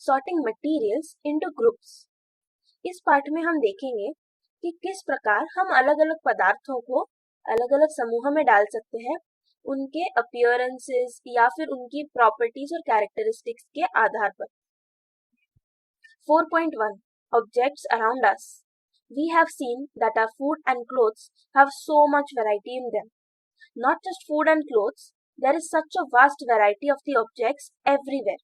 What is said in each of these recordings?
sorting materials into groups। इस पाठ में हम देखेंगे कि किस प्रकार हम अलग-अलग पदार्थों को अलग-अलग समूह में डाल सकते हैं, उनके अपीयरेंसेस या फिर उनकी प्रॉपर्टीज और कैरेक्टरिस्टिक्स के आधार पर। 4.1 Objects around us. We have seen that our food and clothes have so much variety in them. Not just food and clothes, there is such a vast variety of the objects everywhere.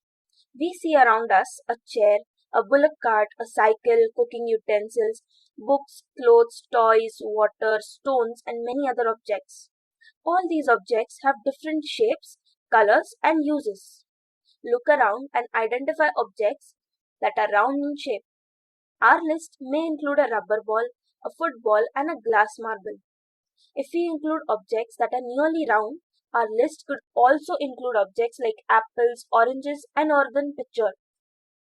We see around us a chair, a bullock cart, a cycle, cooking utensils, books, clothes, toys, water, stones, and many other objects. All these objects have different shapes, colors, and uses. Look around and identify objects that are round in shape. Our list may include a rubber ball, a football, and a glass marble. If we include objects that are nearly round, our list could also include objects like apples, oranges, and earthen pitcher.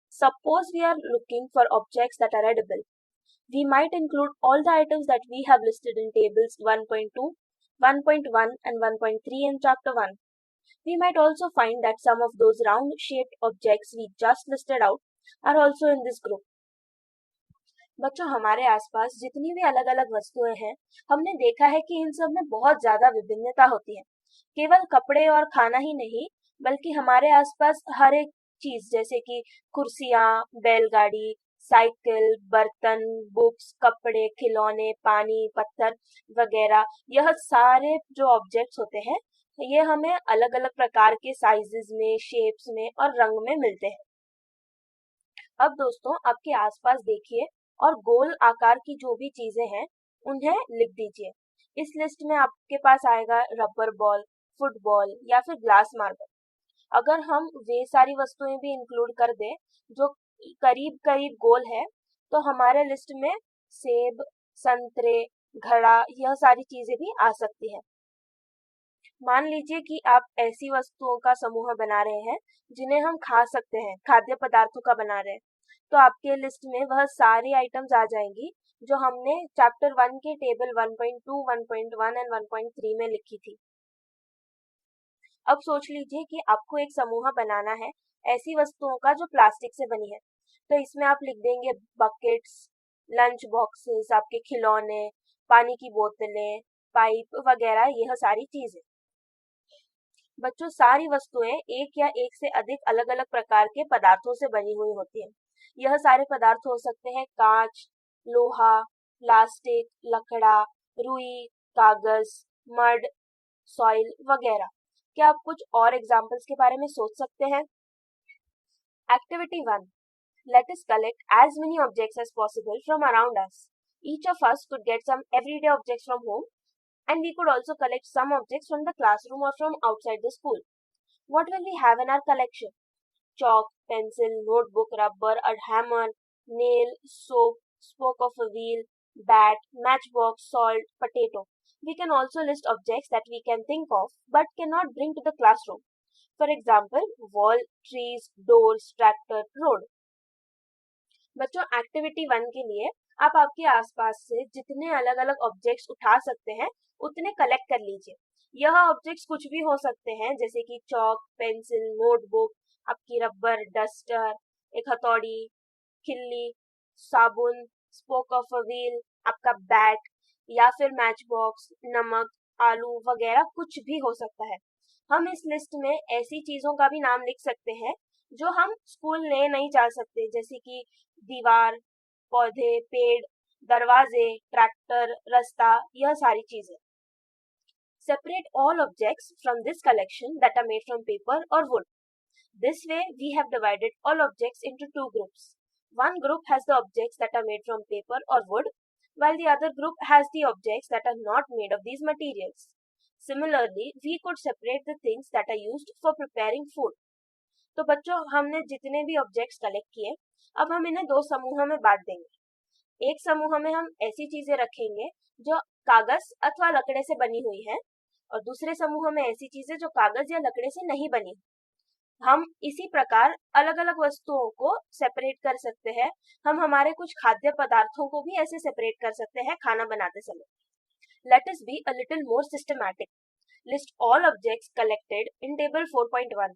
Suppose we are looking for objects that are edible. We might include all the items that we have listed in tables 1.2, 1.1, and 1.3 in chapter 1. We might also find that some of those round-shaped objects we just listed out are also in this group. बच्चों, हमारे आसपास जितनी भी अलग अलग वस्तुएं हैं, हमने देखा है कि इन सब में बहुत ज्यादा विभिन्नता होती है। केवल कपड़े और खाना ही नहीं, बल्कि हमारे आसपास हर एक चीज जैसे कि कुर्सियां, बैलगाड़ी, साइकिल, बर्तन, बुक्स, कपड़े, खिलौने, पानी, पत्थर वगैरह, यह सारे जो ऑब्जेक्ट्स होते हैं, ये हमें अलग अलग प्रकार के साइजेस में, शेप्स में और रंग में मिलते हैं। अब दोस्तों, आपके आसपास देखिए और गोल आकार की जो भी चीजें हैं उन्हें लिख दीजिए। इस लिस्ट में आपके पास आएगा रबर बॉल, फुटबॉल या फिर ग्लास मार्बल। अगर हम वे सारी वस्तुएं भी इंक्लूड कर दें जो करीब करीब गोल है, तो हमारे लिस्ट में सेब, संतरे, घड़ा, यह सारी चीजें भी आ सकती हैं। मान लीजिए कि आप ऐसी वस्तुओं का समूह बना रहे हैं जिन्हें हम खा सकते हैं, खाद्य पदार्थों का बना रहे हैं, तो आपके लिस्ट में वह सारी आइटम्स आ जाएंगी जो हमने चैप्टर 1 के टेबल 1.2, 1.1 एंड 1.3 में लिखी थी। अब सोच लीजिए कि आपको एक समूह बनाना है ऐसी वस्तुओं का जो प्लास्टिक से बनी है, तो इसमें आप लिख देंगे बकेट्स, लंच बॉक्सेस, आपके खिलौने, पानी की बोतलें, पाइप वगैरह, यह सारी चीजें। बच्चों, सारी वस्तुएं एक या एक से अधिक अलग अलग प्रकार के पदार्थों से बनी हुई होती हैं। यह सारे पदार्थ हो सकते हैं कांच, लोहा, प्लास्टिक, लकड़ा, रुई, कागज, मड, सॉइल वगैरह। क्या आप कुछ और एग्जाम्पल्स के बारे में सोच सकते हैं? Activity 1. Let us collect as many objects as possible from around us. Each of us could get some everyday objects from home, and we could also collect some objects from the classroom or from outside the school. What will we have in our collection? Chalk, pencil, notebook, rubber, a hammer, nail, soap, spoke of a wheel, bat, matchbox, salt, potato. We can also list objects that we can think of but cannot bring to the classroom. For example, wall, trees, doors, tractor, road. बच्चों, activity 1 के लिए आप आपके आसपास से जितने अलग अलग ऑब्जेक्ट्स उठा सकते हैं उतने कलेक्ट कर लीजिए। यह ऑब्जेक्ट्स कुछ भी हो सकते हैं, जैसे कि चॉक, पेंसिल, नोटबुक, आपकी रबर, डस्टर, एक हथौड़ी, खिल्ली, साबुन, स्पोक ऑफ अ व्हील, आपका बैट या फिर मैच बॉक्स, नमक, आलू वगैरह कुछ भी हो सकता है। हम इस लिस्ट में ऐसी चीजों का भी नाम लिख सकते हैं जो हम स्कूल ले नहीं जा सकते, जैसे कि दीवार, पौधे, पेड़, दरवाजे, ट्रैक्टर, रास्ता, यह सारी चीजें। Separate all objects from this collection that are made from paper or wood. This way, we have divided all objects into two groups. One group has the objects that are made from paper or wood, while the other group has the objects that are not made of these materials. Similarly, we could separate the things that are used for preparing food. तो बच्चों, हमने जितने भी objects collect किए, अब हम इन्हें दो समूहों में बांट देंगे। एक समूह में हम ऐसी चीजें रखेंगे जो कागज अथवा लकड़े से बनी हुई हैं, और दूसरे समूह में ऐसी चीजें जो कागज या लकड़े से नहीं बनी। हम इसी प्रकार अलग अलग वस्तुओं को सेपरेट कर सकते हैं। हम हमारे कुछ खाद्य पदार्थों को भी ऐसे सेपरेट कर सकते हैं खाना बनाते समय। Let us be a little more systematic. List all objects collected in table 4.1.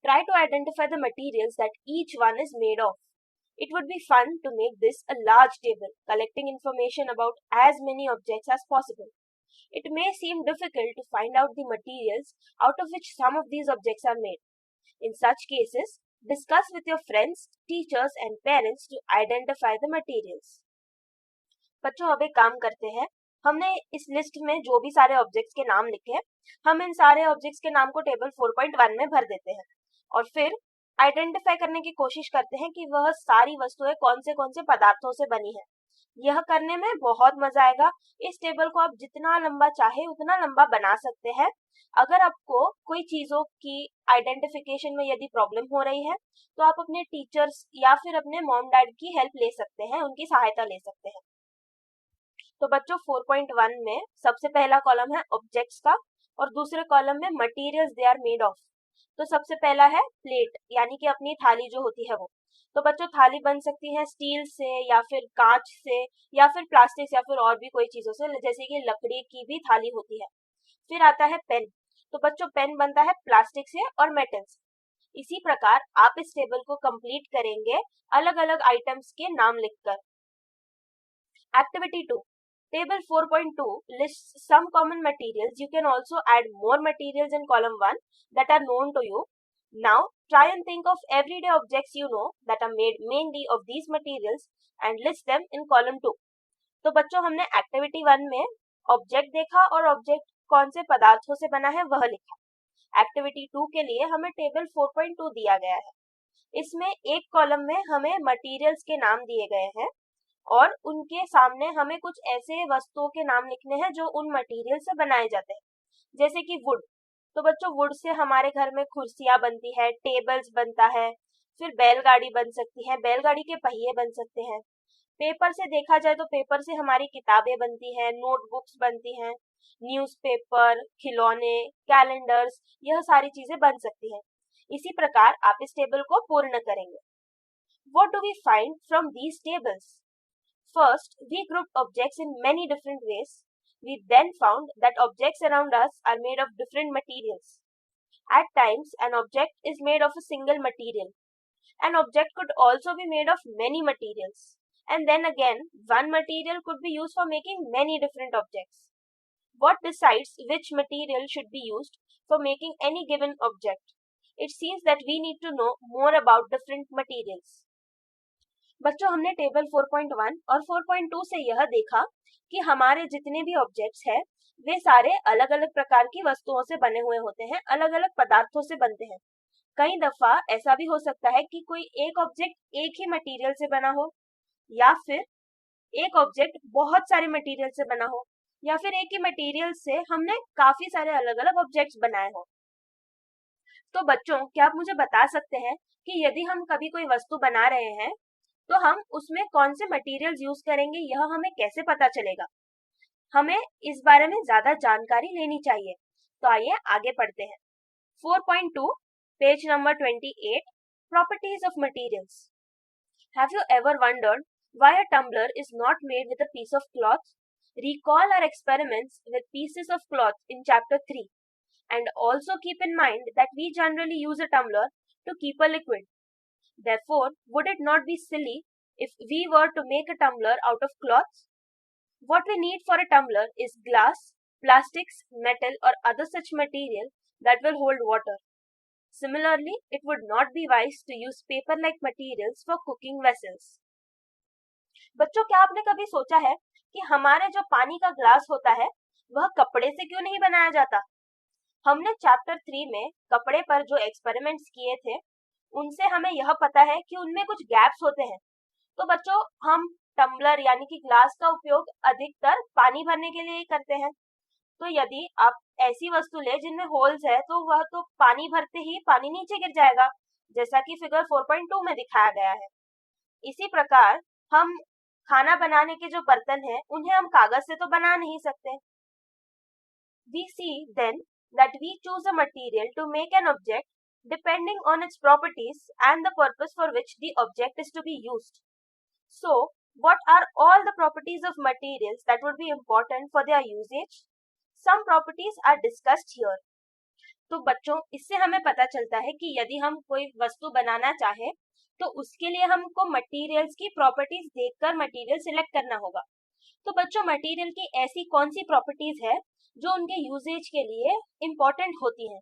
Try to identify the materials that each one is made of. It would be fun to make this a large table, collecting information about as many objects as possible. It may seem difficult to find out the materials out of which some of these objects are made. In such cases, discuss with your friends, teachers and parents to identify the materials. बच्चों अब एक काम करते हैं, हमने इस list में जो भी सारे ऑब्जेक्ट्स के नाम लिखे हैं, हम इन सारे ऑब्जेक्ट्स के नाम को टेबल 4.1 में भर देते हैं और फिर आइडेंटिफाई करने की कोशिश करते हैं कि वह सारी वस्तुएं कौन से पदार्थों से बनी है। यह करने में बहुत मजा आएगा। इस टेबल को आप जितना लंबा चाहे उतना लंबा बना सकते हैं। अगर आपको कोई चीजों की आइडेंटिफिकेशन में यदि प्रॉब्लम हो रही है तो आप अपने टीचर्स या फिर अपने मॉम डैड की हेल्प ले सकते हैं, उनकी सहायता ले सकते हैं। तो बच्चों 4.1 में सबसे पहला कॉलम है ऑब्जेक्ट्स का और दूसरे कॉलम में materials they are made of. तो सबसे पहला है प्लेट, यानी कि अपनी थाली जो होती है वो। तो बच्चों थाली बन सकती है स्टील से या फिर कांच से या फिर प्लास्टिक से या फिर और भी कोई चीजों से, जैसे कि लकड़ी की भी थाली होती है। फिर आता है पेन। तो बच्चों पेन बनता है प्लास्टिक से और मेटल से। इसी प्रकार आप इस टेबल को कंप्लीट करेंगे अलग अलग आइटम्स के नाम लिखकर। Activity 2, Table 4.2 lists some common materials. You can also add more materials in column 1 that are known to you. Now try and think of everyday objects you know that are made mainly of these materials and list them in column 2. तो बच्चों हमने activity 1 में object देखा और object कौन से पदार्थों से बना है वह लिखा। एक्टिविटी 2 के लिए हमें टेबल 4.2 दिया गया है। इसमें एक कॉलम में हमें मटेरियल्स के नाम दिए गए हैं और उनके सामने हमें कुछ ऐसे वस्तुओं के नाम लिखने हैं जो उन मटेरियल से बनाए जाते हैं, जैसे कि वुड। तो बच्चों वुड से हमारे घर में कुर्सियां बनती है, टेबल्स बनता है, फिर बैलगाड़ी बन सकती है, बैलगाड़ी के पहिए बन सकते हैं। पेपर से देखा जाए तो पेपर से हमारी किताबें बनती हैं, नोटबुक्स बनती हैं, न्यूज़पेपर, खिलौने, कैलेंडर्स, यह सारी चीजें बन सकती हैं। इसी प्रकार आप इस टेबल को पूर्ण करेंगे। What do we find from these tables? First, we grouped objects in many different ways. We then found that objects around us are made of different materials. At times, an object is made of a single material. An object could also be made of many materials. And then again, one material could be used for making many different objects. What decides which material should be used for making any given object? It seems that we need to know more about different materials. बच्चों हमने table 4.1 और 4.2 से यह देखा कि हमारे जितने भी ऑब्जेक्ट्स हैं वे सारे अलग अलग प्रकार की वस्तुओं से बने हुए होते हैं, अलग अलग पदार्थों से बनते हैं। कई दफा ऐसा भी हो सकता है कि कोई एक ऑब्जेक्ट एक ही मटेरियल से बना हो, या फिर एक ऑब्जेक्ट बहुत सारे मटेरियल से बना हो, या फिर एक ही मटेरियल से हमने काफी सारे अलग अलग ऑब्जेक्ट्स बनाए हो। तो बच्चों क्या आप मुझे बता सकते हैं कि यदि हम कभी कोई वस्तु बना रहे हैं तो हम उसमें कौन से मटेरियल्स यूज करेंगे, यह हमें कैसे पता चलेगा? हमें इस बारे में ज्यादा जानकारी लेनी चाहिए। तो आइए आगे पढ़ते हैं। 4.2 page number 28, properties of materials. Have you ever wondered why a tumbler is not made with a piece of cloth? Recall our experiments with pieces of cloth in chapter 3 and also keep in mind that we generally use a tumbler to keep a liquid. Therefore, would it not be silly if we were to make a tumbler out of cloth? What we need for a tumbler is glass, plastics, metal or other such material that will hold water. Similarly, it would not be wise to use paper-like materials for cooking vessels. बच्चों क्या आपने कभी सोचा है कि हमारे जो पानी का ग्लास होता है वह कपड़े से क्यों नहीं बनाया जाता? हमने चैप्टर 3 में कपड़े पर जो एक्सपेरिमेंट्स किए थे उनसे हमें यह पता है कि उनमें कुछ गैप्स होते हैं। तो बच्चों हम टम्बलर यानी कि ग्लास का उपयोग अधिकतर पानी भरने के लिए ही करते हैं। तो यदि आप ऐसी वस्तु ले जिनमें होल्स है तो वह तो पानी भरते ही पानी नीचे गिर जाएगा, जैसा कि फिगर 4.2 में दिखाया गया है। इसी प्रकार हम खाना बनाने के जो बर्तन हैं उन्हें हम कागज से तो बना नहीं सकते। We see then that we choose a material to make an object depending on its properties and the purpose for which the object is to be used. So, what are all the properties of materials that would be important for their usage? Some properties are discussed here. तो बच्चों इससे हमें पता चलता है कि यदि हम कोई वस्तु बनाना चाहे तो उसके लिए हमको मटेरियल्स की प्रॉपर्टीज देखकर मटेरियल सिलेक्ट करना होगा। तो बच्चों मटेरियल की ऐसी कौन सी प्रॉपर्टीज है जो उनके यूजेज के लिए इम्पोर्टेंट होती हैं?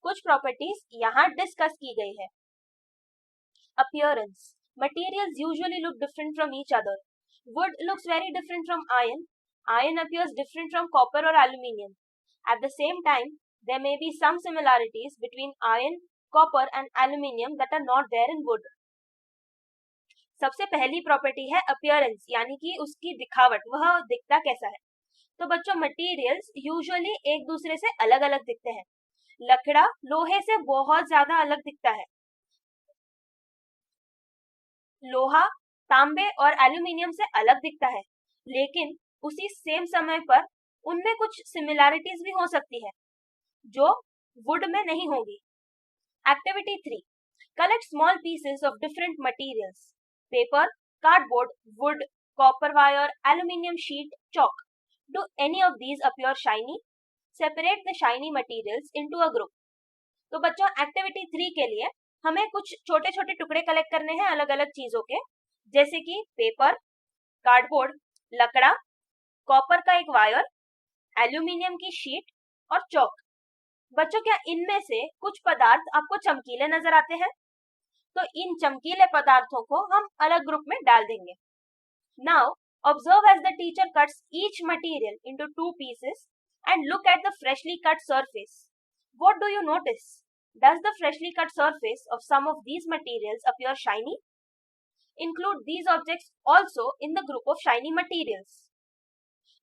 कुछ प्रॉपर्टीज यहाँ डिस्कस की गई है। Appearance, materials usually look different from each other. Wood looks very different from iron. Iron appears different from copper or aluminium. At the same time, there may be some similarities between iron, copper and aluminium that are not there in wood. सबसे पहली property है appearance, यानी कि उसकी दिखावट, वह दिखता कैसा है। तो बच्चों मटेरियल्स यूजुअली एक दूसरे से अलग अलग दिखते हैं। लकड़ा लोहे से बहुत ज्यादा अलग दिखता है। लोहा तांबे और एल्यूमिनियम से अलग दिखता है, लेकिन उसी सेम समय पर उनमें कुछ सिमिलैरिटीज भी हो सकती है जो वुड में नहीं होगी। Activity 3, collect small pieces of different materials, paper, cardboard, would, copper wire, aluminium sheet, chalk. Do any of these appear shiny? Separate the shiny materials into a group. तो बच्चों एक्टिविटी 3 के लिए हमें कुछ छोटे छोटे टुकड़े कलेक्ट करने हैं अलग अलग चीजों के, जैसे कि पेपर, कार्डबोर्ड, लकड़ा, कॉपर का एक वायर, एल्यूमिनियम की शीट और चौक। बच्चों क्या इनमें से कुछ पदार्थ आपको चमकीले नजर आते हैं? तो इन चमकीले पदार्थों को हम अलग ग्रुप में डाल देंगे। Now observe as the teacher cuts each material into 2 pieces and look at the freshly cut surface. What do you notice? Does the freshly cut surface of some of these materials appear shiny? Include these objects also in the group of shiny materials.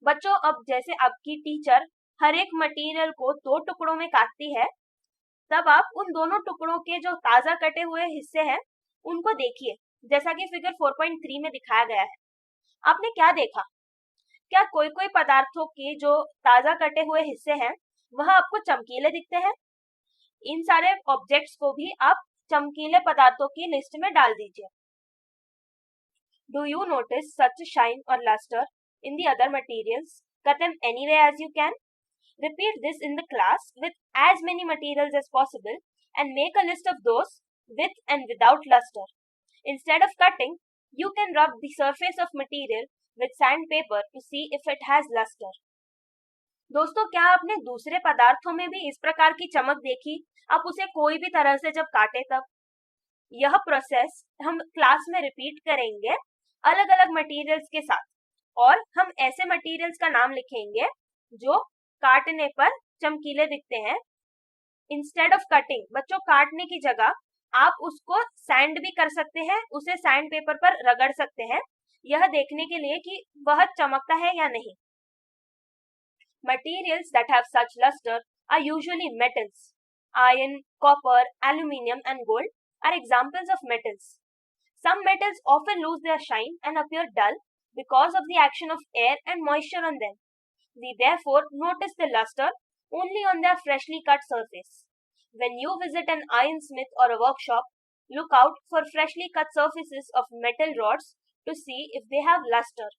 बच्चों अब जैसे आपकी teacher हर एक material को 2 टुकड़ों में काटती है, तब आप उन दोनों टुकड़ों के जो ताजा कटे हुए हिस्से हैं उनको देखिए, जैसा कि फिगर 4.3 में दिखाया गया है। आपने क्या देखा? क्या कोई कोई पदार्थों के जो ताजा कटे हुए हिस्से हैं वह आपको चमकीले दिखते हैं? इन सारे ऑब्जेक्ट्स को भी आप चमकीले पदार्थों की लिस्ट में डाल दीजिए। Do you notice such a shine or luster in the other materials? Cut them anyway as you can. Repeat this in the class with as many materials as possible and make a list of those with and without luster. Instead of cutting, you can rub the surface of material with sandpaper to see if it has luster. दोस्तों क्या आपने दूसरे पदार्थों में भी इस प्रकार की चमक देखी? आप उसे कोई भी तरह से जब काटे तब। यह प्रोसेस हम क्लास में रिपीट करेंगे अलग अलग मटेरियल्स के साथ, और हम ऐसे मटेरियल्स का नाम लिखेंगे जो काटने पर चमकीले दिखते हैं। इंस्टेड ऑफ कटिंग, बच्चों काटने की जगह आप उसको सैंड भी कर सकते हैं, उसे सैंड पेपर पर रगड़ सकते हैं, यह देखने के लिए कि वह चमकता है या नहीं। Materials that have such luster are usually metals. Iron, copper, aluminium and gold are examples of metals. Some metals often lose their shine and appear dull because of the action of air and moisture on them. We therefore notice the luster only on their freshly cut surface. When you visit an ironsmith or a workshop, look out for freshly cut surfaces of metal rods to see if they have luster.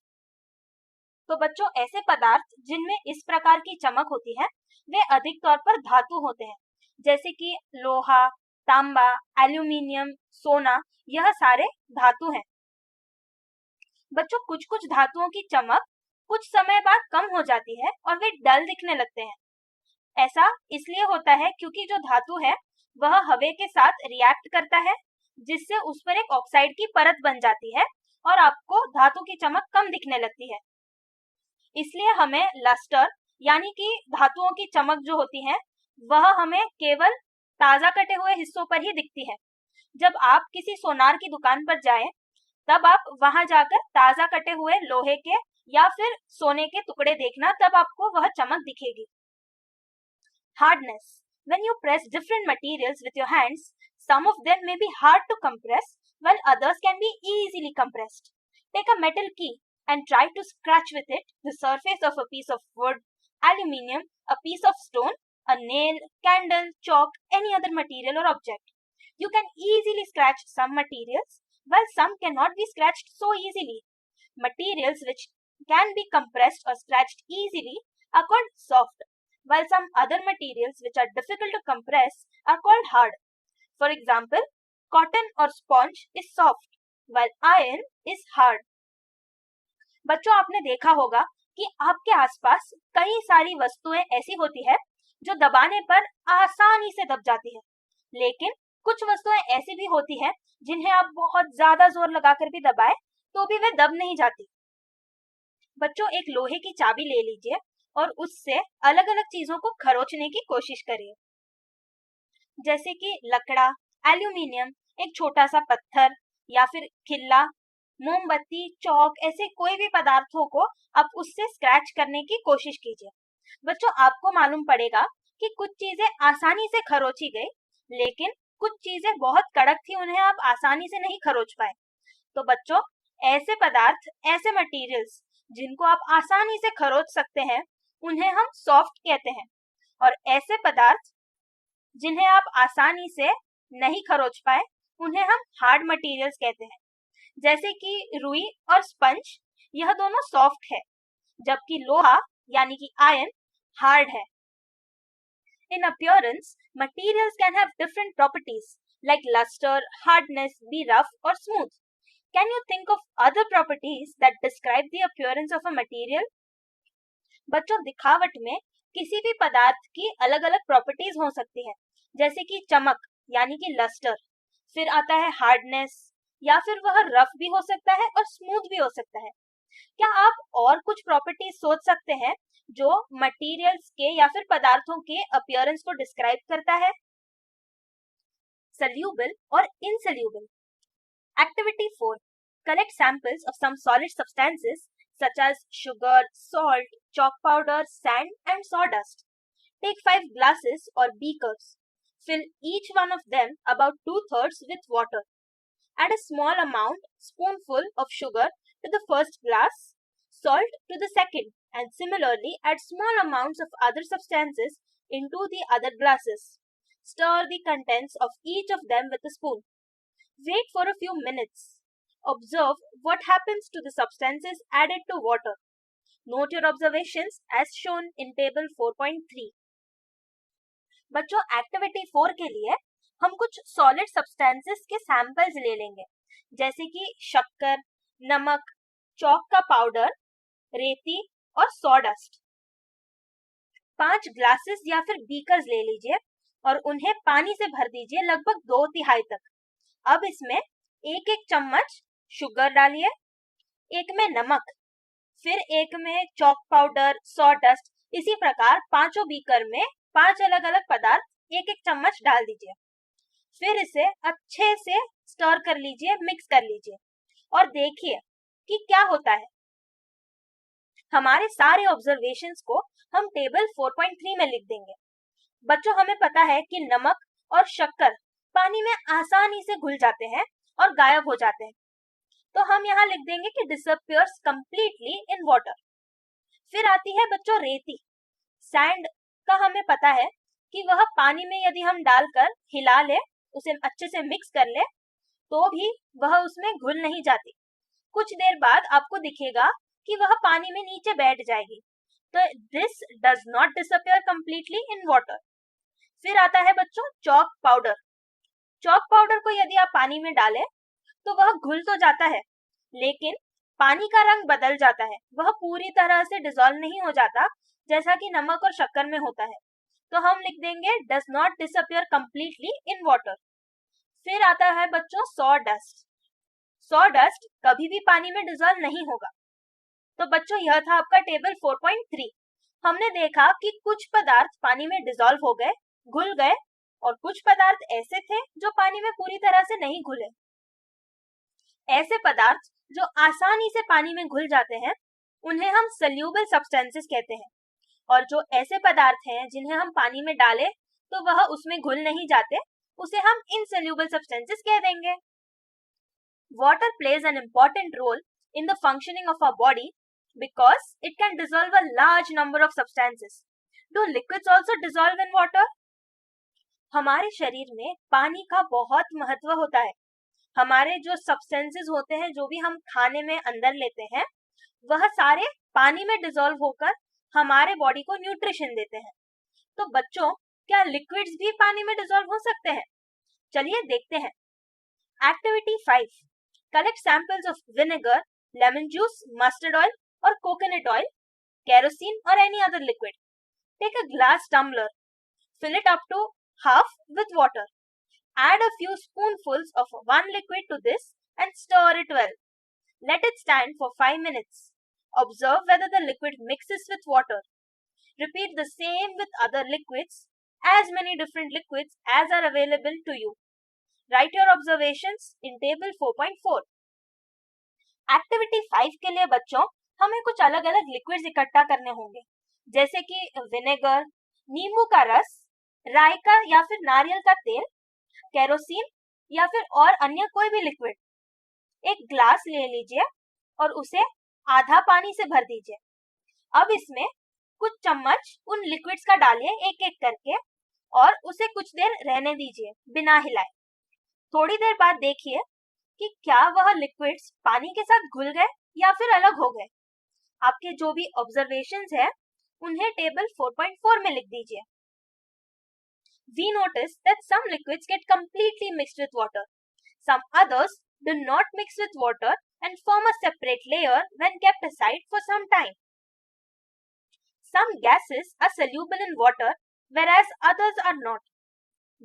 तो बच्चों ऐसे पदार्थ जिनमें इस प्रकार की चमक होती है वे अधिक तौर पर धातु होते हैं, जैसे कि लोहा, तांबा, एल्यूमिनियम, सोना, यह सारे धातु हैं। बच्चों कुछ कुछ धातुओं की चमक कुछ समय बाद कम हो जाती है और वे डल दिखने लगते हैं। ऐसा इसलिए होता है क्योंकि जो धातु है वह हवा के साथ रिएक्ट करता है, जिससे उस पर एक ऑक्साइड की परत बन जाती है और आपको धातु की चमक कम दिखने लगती है। इसलिए हमें लस्टर यानी कि धातुओं की चमक जो होती है वह हमें केवल ताजा कटे हुए हिस्सों पर ही दिखती है। जब आप किसी सोनार की दुकान पर जाएं, तब आप वहां जाकर ताजा कटे हुए लोहे के या फिर सोने के टुकड़े देखना, तब आपको वह चमक दिखेगी। Hardness, when you press different materials with your hands, some of them may be hard to compress while others can be easily compressed. Take a metal key and try to scratch with it the surface of a piece of wood, aluminium, a piece of stone, a nail, candle, chalk, any other material or object. You can easily scratch some materials, while some cannot be scratched so easily. Materials which can be compressed or scratched easily are called soft, while some other materials which are difficult to compress are called hard. For example, cotton or sponge is soft, while iron is hard. बच्चों, आपने देखा होगा कि आपके आसपास कई सारी वस्तुएं ऐसी होती है जो दबाने पर आसानी से दब जाती है, लेकिन कुछ वस्तुएं ऐसी भी होती है जिन्हें आप बहुत ज्यादा जोर लगाकर भी दबाए तो भी वे दब नहीं जाती। बच्चों, एक लोहे की चाबी ले लीजिए और उससे अलग अलग चीजों को खरोचने की कोशिश करिए, जैसे कि लकड़ा, एल्यूमिनियम, एक छोटा सा पत्थर या फिर खिल्ला, मोमबत्ती, चौक, ऐसे कोई भी पदार्थों को आप उससे स्क्रैच करने की कोशिश कीजिए। बच्चों, आपको मालूम पड़ेगा कि कुछ चीजें आसानी से खरोची गई, लेकिन कुछ चीजें बहुत कड़क थी, उन्हें आप आसानी से नहीं खरोच पाए। तो बच्चों, ऐसे पदार्थ, ऐसे मटेरियल्स जिनको आप आसानी से खरोच सकते हैं उन्हें हम सॉफ्ट कहते हैं, और ऐसे पदार्थ जिन्हें आप आसानी से नहीं खरोच पाए उन्हें हम हार्ड मटेरियल्स कहते हैं, जैसे कि रुई और स्पंज, यह दोनों सॉफ्ट है, जबकि लोहा यानी कि आयरन हार्ड है। In appearance, materials can have different properties like luster, hardness, be rough or smooth. Can you think of other properties that describe the appearance of a material? बच्चों, दिखावट में किसी भी पदार्थ की अलग अलग प्रॉपर्टीज हो सकती है, जैसे कि चमक यानी कि लस्टर, फिर आता है हार्डनेस, या फिर वह रफ भी हो सकता है और स्मूथ भी हो सकता है। क्या आप और कुछ प्रॉपर्टीज सोच सकते हैं जो मटेरियल्स के या फिर पदार्थों के अपीयरेंस को डिस्क्राइब करता है? सल्यूबल और insoluble. Activity 4, collect samples of some solid substances such as sugar, salt, chalk powder, sand and sawdust. Take 5 glasses or beakers. Fill each one of them about 2/3 with water. Add a small amount, spoonful of sugar to the first glass, salt to the second, and similarly add small amounts of other substances into the other glasses. Stir the contents of each of them with a spoon. Wait for a few minutes. Observe what happens to the substances added to water. Note your observations as shown in table 4.3. बच्चों, activity 4 के लिए हम कुछ solid substances के samples ले लेंगे, जैसे कि शक्कर, नमक, चौक का पाउडर, रेती और सॉडस्ट। 5 ग्लासेस या फिर बीकर्स ले लीजिए और उन्हें पानी से भर दीजिए लगभग 2/3 तक। अब इसमें एक एक चम्मच शुगर डालिए, एक में नमक, फिर एक में चौक पाउडर, सॉडस्ट, इसी प्रकार पांचों बीकर में 5 अलग अलग पदार्थ एक एक चम्मच डाल दीजिए। फिर इसे अच्छे से स्टर कर लीजिए, मिक्स कर लीजिए और देखिए कि क्या होता है। हमारे सारे ऑब्जर्वेशंस को हम टेबल 4.3 में लिख देंगे। बच्चों, हमें पता है कि नमक और शक्कर पानी में आसानी से घुल जाते हैं और गायब हो जाते हैं, तो हम यहाँ लिख देंगे कि डिसअपियर्स कंप्लीटली इन वाटर। फिर आती है बच्चों रेती। सैंड का हमें पता है कि वह पानी में यदि हम डालकर हिला ले, उसे अच्छे से मिक्स कर ले, तो भी वह उसमें घुल नहीं जाती। कुछ देर बाद आपको दिखेगा कि वह पानी में नीचे बैठ जाएगी, तो this does not disappear completely in water. फिर आता है बच्चों चॉक पाउडर। चॉक पाउडर को यदि आप पानी में डालें तो वह घुल तो जाता है, लेकिन पानी का रंग बदल जाता है, वह पूरी तरह से डिसॉल्व नहीं हो जाता जैसा कि नमक और शक्कर में होता है, तो हम लिख देंगे does not disappear completely in water. फिर आता है बच्चों सॉडस्ट। सॉडस्ट कभी भी पानी में डिसॉल्व नहीं होगा। तो बच्चों, यह था आपका टेबल 4.3। हमने देखा कि कुछ पदार्थ पानी में डिसॉल्व हो गए, घुल गए, और कुछ पदार्थ ऐसे थे जो पानी में पूरी तरह से नहीं घुले। ऐसे पदार्थ जो आसानी से पानी में घुल जाते हैं उन्हें हम सल्यूबल सब्सटेंसेस कहते हैं, और जो ऐसे पदार्थ हैं जिन्हें हम पानी में डालें तो वह उसमें घुल नहीं जाते, उसे हम इनसल्यूबल सब्सटेंसेस कह देंगे। Water plays an important role in the functioning of our body because it can dissolve a large number of substances. Do liquids also dissolve in water? हमारे शरीर में पानी का बहुत महत्व होता है। हमारे जो सब्सटेंसेस होते हैं, जो भी हम खाने में अंदर लेते हैं, वह सारे पानी में डिसॉल्व होकर हमारे बॉडी को न्यूट्रिशन देते हैं। तो बच्चों, क्या लिक्विड्स भी पानी में डिसॉल्व हो सकते हैं? चलिए देखते हैं। Activity 5, collect samples of vinegar, lemon juice, mustard oil और coconut oil, kerosene or any other liquid. Take a glass tumbler, fill it up to half with water. Add a few spoonfuls of one liquid to this and stir it well. Let it stand for 5 minutes. Observe whether the liquid mixes with water. Repeat the same with other liquids, as many different liquids as are available to you. Write your observations in table 4.4. Activity 5 के लिए बच्चों हमें कुछ अलग अलग liquids इकट्ठा करने होंगे, जैसे कि विनेगर, नींबू का रस, राई का या फिर नारियल का तेल, केरोसिन या फिर और अन्य कोई भी लिक्विड। एक ग्लास ले लीजिए और उसे आधा पानी से भर दीजिए। अब इसमें कुछ चम्मच उन लिक्विड्स का डालिए एक एक करके और उसे कुछ देर रहने दीजिए बिना हिलाए। थोड़ी देर बाद देखिए कि क्या वह लिक्विड्स पानी के साथ घुल गए या फिर अलग हो गए। आपके जो भी ऑब्जर्वेशंस है उन्हें टेबल 4.4 में लिख दीजिए। We notice that some liquids get completely mixed with water. Some others do not mix with water and form a separate layer when kept aside for some time. Some gases are soluble in water whereas others are not.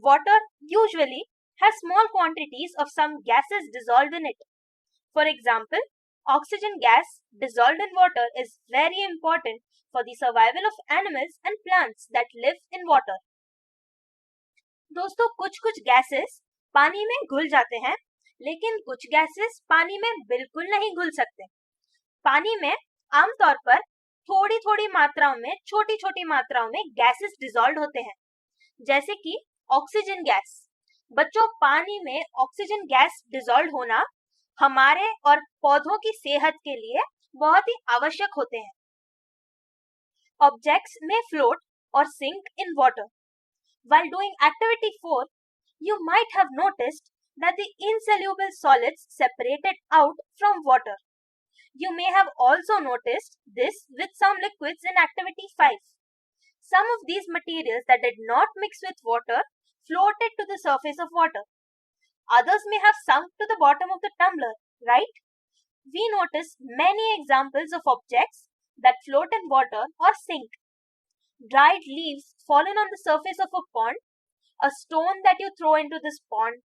Water usually has small quantities of some gases dissolved in it. For example, oxygen gas dissolved in water is very important for the survival of animals and plants that live in water. दोस्तों, कुछ gases पानी में घुल जाते हैं, लेकिन कुछ gases पानी में बिल्कुल नहीं घुल सकते। पानी में आमतौर पर थोड़ी मात्राओं में, छोटी मात्राओं में गैसेस डिसॉल्व होते हैं, जैसे कि ऑक्सीजन गैस। बच्चों, पानी में ऑक्सीजन गैस डिसॉल्व होना हमारे और पौधों की सेहत के लिए बहुत ही आवश्यक होते हैं। Objects may float or sink in water. While doing activity 4, you might have noticed that the insoluble solids separated out from water. You may have also noticed this with some liquids in activity 5. Some of these materials that did not mix with water floated to the surface of water. Others may have sunk to the bottom of the tumbler, right? We notice many examples of objects that float in water or sink. Dried leaves fallen on the surface of a pond, a stone that you throw into this pond,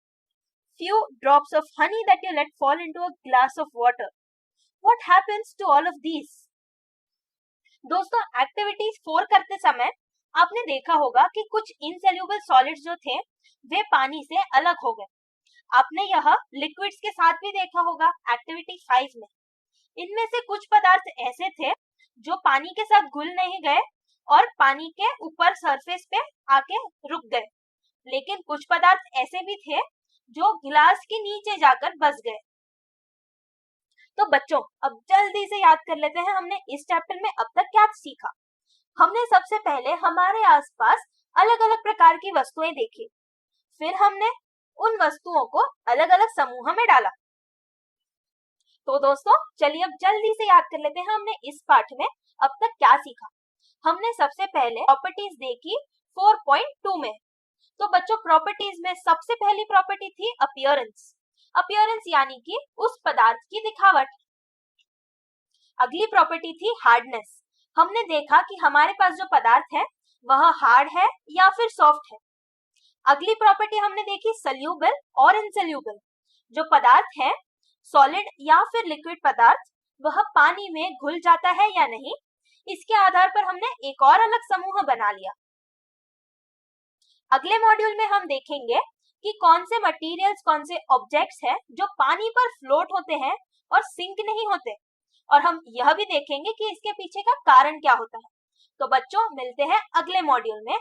few drops of honey that you let fall into a glass of water. What happens to all of these? दोस्तों, activities 4 करते समय आपने देखा होगा कि कुछ इनसेल्युबल solids जो थे वे पानी से अलग हो गए। आपने यह लिक्विड्स के साथ भी देखा होगा एक्टिविटी 5 में। इनमें से कुछ पदार्थ ऐसे थे जो पानी के साथ घुल नहीं गए और पानी के ऊपर सरफेस पे आके रुक गए, लेकिन कुछ पदार्थ ऐसे भी थे जो गिलास के नीचे जाकर बस गए। तो बच्चों, अब जल्दी से याद कर लेते हैं हमने इस चैप्टर में अब तक क्या सीखा। हमने सबसे पहले हमारे आसपास अलग अलग प्रकार की वस्तुएं देखी, फिर हमने उन वस्तुओं को अलग अलग समूह में डाला। तो दोस्तों, चलिए अब जल्दी से याद कर लेते हैं हमने इस पाठ में अब तक क्या सीखा। हमने सबसे पहले प्रॉपर्टीज देखी 4.2 में। तो बच्चों, प्रॉपर्टीज में सबसे पहली प्रॉपर्टी थी अपीयरेंस। अपीयरेंस यानी कि उस पदार्थ की दिखावट। अगली प्रॉपर्टी थी हार्डनेस। हमने देखा कि हमारे पास जो पदार्थ है वह हार्ड है या फिर सॉफ्ट है। अगली प्रॉपर्टी हमने देखी सल्यूबल और इनसल्यूबल। जो पदार्थ है सॉलिड या फिर लिक्विड पदार्थ, वह पानी में घुल जाता है या नहीं, इसके आधार पर हमने एक और अलग समूह बना लिया। अगले मॉड्यूल में हम देखेंगे कि कौन से मटेरियल्स, कौन से ऑब्जेक्ट्स हैं जो पानी पर फ्लोट होते हैं और सिंक नहीं होते, और हम यह भी देखेंगे कि इसके पीछे का कारण क्या होता है। तो बच्चों, मिलते हैं अगले मॉड्यूल में।